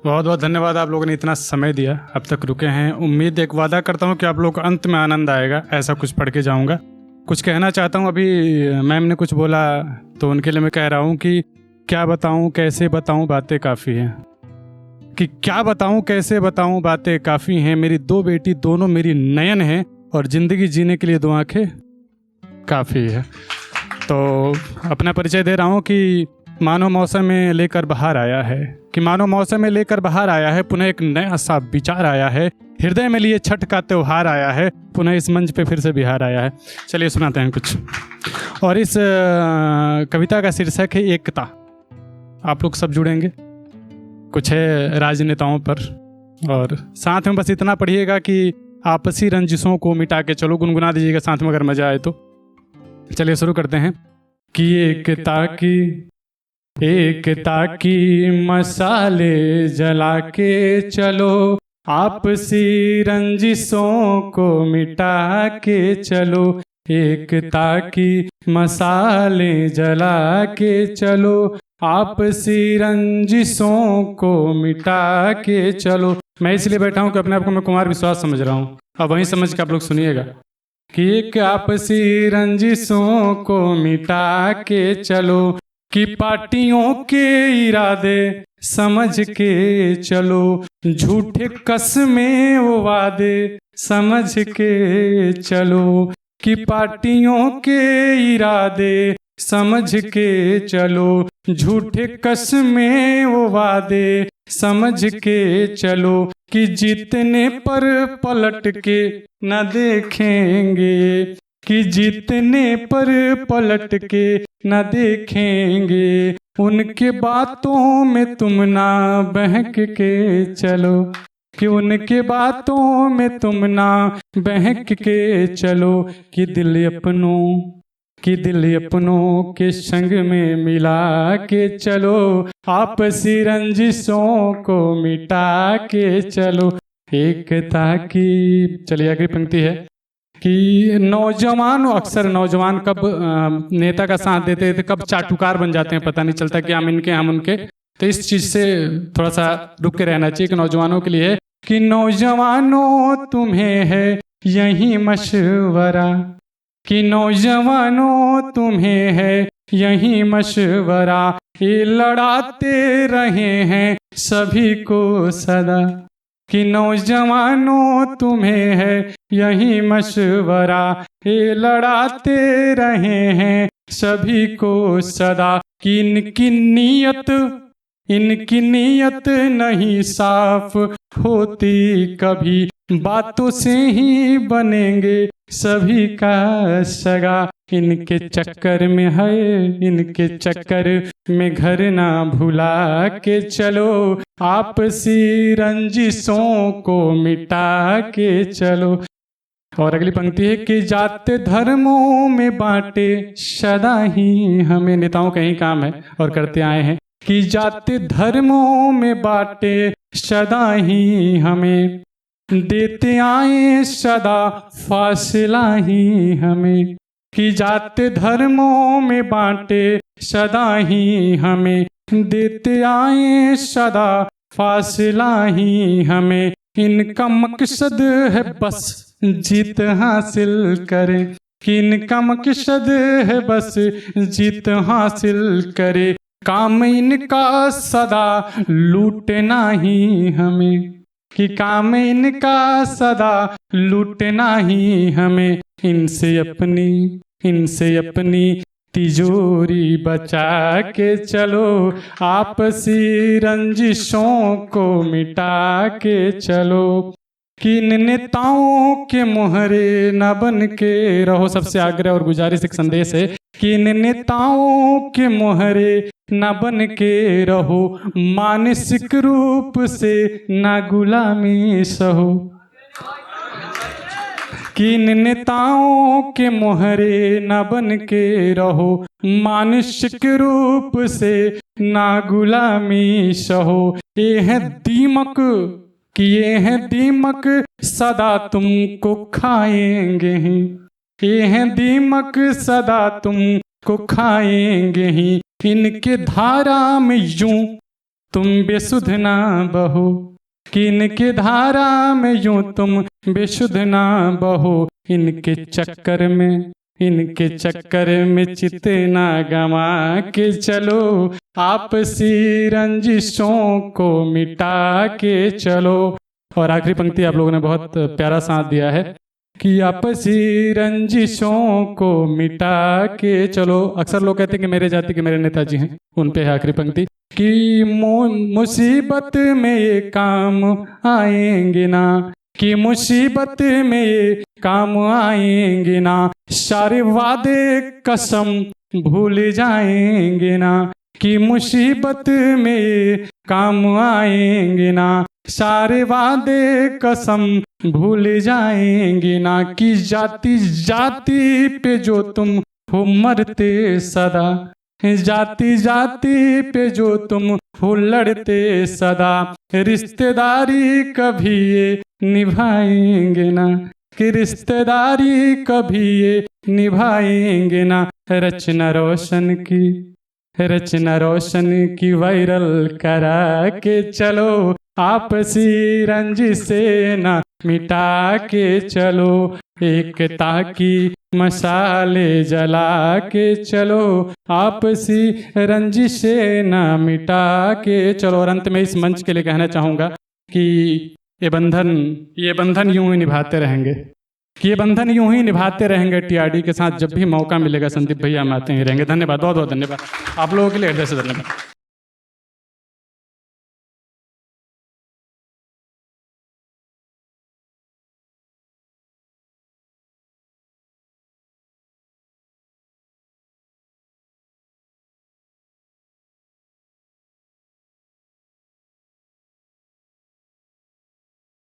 बहुत बहुत धन्यवाद, आप लोगों ने इतना समय दिया, अब तक रुके हैं। उम्मीद एक वादा करता हूँ कि आप लोग को अंत में आनंद आएगा, ऐसा कुछ पढ़ के जाऊँगा। कुछ कहना चाहता हूँ। अभी मैम ने कुछ बोला तो उनके लिए मैं कह रहा हूँ कि क्या बताऊँ कैसे बताऊँ, बातें काफ़ी हैं। कि क्या बताऊँ कैसे बताऊँ, बातें काफ़ी हैं। मेरी 2 बेटी दोनों मेरी नयन हैं और ज़िंदगी जीने के लिए 2 आँखें काफ़ी है। तो अपना परिचय दे रहा हूँ कि मानो मौसम में लेकर बाहर आया है, कि मानो मौसम में लेकर बाहर आया है, पुनः एक नया सा विचार आया है, हृदय में लिए छठ का त्योहार आया है, पुनः इस मंच पे फिर से बिहार आया है। चलिए सुनाते हैं कुछ। और इस कविता का शीर्षक है एकता। आप लोग सब जुड़ेंगे, कुछ है राजनेताओं पर, और साथ में बस इतना पढ़िएगा कि आपसी रंजिशों को मिटा के चलो, गुनगुना दीजिएगा साथ में अगर मजा आए तो। चलिए शुरू करते हैं कि एकता की मसाले जला के चलो, आपसी रंजिशों को मिटा के चलो। एकता की मसाले जला के चलो, आपसी रंजिशों को मिटा के चलो। मैं इसलिए बैठा हूँ कि अपने आप को मैं कुमार विश्वास समझ रहा हूँ, अब वहीं समझ के आप लोग सुनिएगा कि एक आपसी रंजिशों को मिटा के चलो, कि पार्टियों के इरादे समझ के चलो, झूठे कसमें वो वादे समझ के चलो, कि पार्टियों के इरादे समझ के चलो, झूठे कसमें वो वादे समझ के चलो, कि जीतने पर पलट के न देखेंगे, कि जीतने पर पलट के न देखेंगे, उनके बातों में तुम ना बहक के चलो, कि उनके बातों में तुम ना बहक के चलो, कि दिल अपनों के संग में मिला के चलो, आपसी रंजिशों को मिटा के चलो। एकता की। चलिए अगली पंक्ति है कि नौजवान, अक्सर नौजवान कब नेता का साथ देते थे, कब चाटुकार बन जाते हैं पता नहीं चलता कि हम इनके हम उनके। तो इस चीज से थोड़ा सा रुक के रहना चाहिए कि नौजवानों के लिए कि नौजवानों तुम्हें है यही मशवरा, कि नौजवानों तुम्हें है यही मशवरा, ये लड़ाते रहे हैं सभी को सदा, कि नौजवानों तुम्हें है यही मशवरा, ये लड़ाते रहे हैं सभी को सदा, कि इनकी नीयत नहीं साफ होती कभी, बातों से ही बनेंगे सभी का सगा, इनके चक्कर में घर ना भुला के चलो, आपसी रंजिशों को मिटा के चलो। और अगली पंक्ति है कि जाति धर्मों में बांटे सदा ही हमें। नेताओं का ही काम है और करते आए हैं कि जाति धर्मों में बांटे सदा ही हमें, देते आए सदा फासला ही हमें, कि जाति धर्मों में बांटे सदा ही हमें, देते आए सदा फासला ही हमें, इनका मकसद है बस जीत हासिल करे, कि इनका मकसद है बस जीत हासिल करे, काम इनका सदा लूटना ही हमें, कि काम इनका सदा लूटना ही हमें, इनसे अपनी तिजोरी बचा के चलो, आपसी रंजिशों को मिटा के चलो, कि इन नेताओं के मोहरे न बन के रहो। सबसे आग्रह और गुजारिश एक संदेश है कि इन नेताओं के मोहरे न बन के रहो, मानसिक रूप से न गुलामी सहो, कि इन नेताओं के मोहरे न बन के रहो, मानसिक रूप से न गुलामी सहो, ये है दीमक, कि ये है दीमक सदा तुमको खाएंगे ही, ये है दीमक सदा तुमको खाएंगे ही, इनके धारा में यूं तुम बेसुध ना बहो, कि इनके धारा में यूं तुम बेसुध ना बहो। इनके चक्कर में चित ना गवा के चलो, आपसी रंजिशों को मिटा के चलो। और आखिरी पंक्ति आप लोगों ने बहुत प्यारा साथ दिया है कि आपसी रंजिशों को मिटा के चलो। अक्सर लोग कहते हैं कि मेरे जाति के मेरे नेताजी हैं, उन पे है आखिरी पंक्ति कि मुसीबत में ये काम आएंगे ना, कि मुसीबत में ये काम आएंगे ना, सारे वादे कसम भूल जाएंगे ना, कि मुसीबत में ये काम आएंगे ना, सारे वादे कसम भूल जाएंगे ना, कि जाति जाति पे जो तुम हो मरते सदा, जाति जाति पे जो तुम हो लड़ते सदा, रिश्तेदारी कभी ये निभाएंगे ना, कि रिश्तेदारी कभी ये निभाएंगे ना। रचना रोशन की वायरल करा के चलो, आपसी रंजिश से ना मिटा के चलो, एकता की मसाले जला के चलो, आपसी रंजिश से ना मिटा के चलो। और अंत में इस मंच के लिए कहना चाहूँगा कि ये बंधन यूं ही निभाते रहेंगे, कि ये बंधन यूं ही निभाते रहेंगे टीआरडी के साथ। जब भी मौका मिलेगा संदीप भैया हम आते ही रहेंगे। धन्यवाद, बहुत बहुत धन्यवाद आप लोगों के लिए, हृदय से धन्यवाद।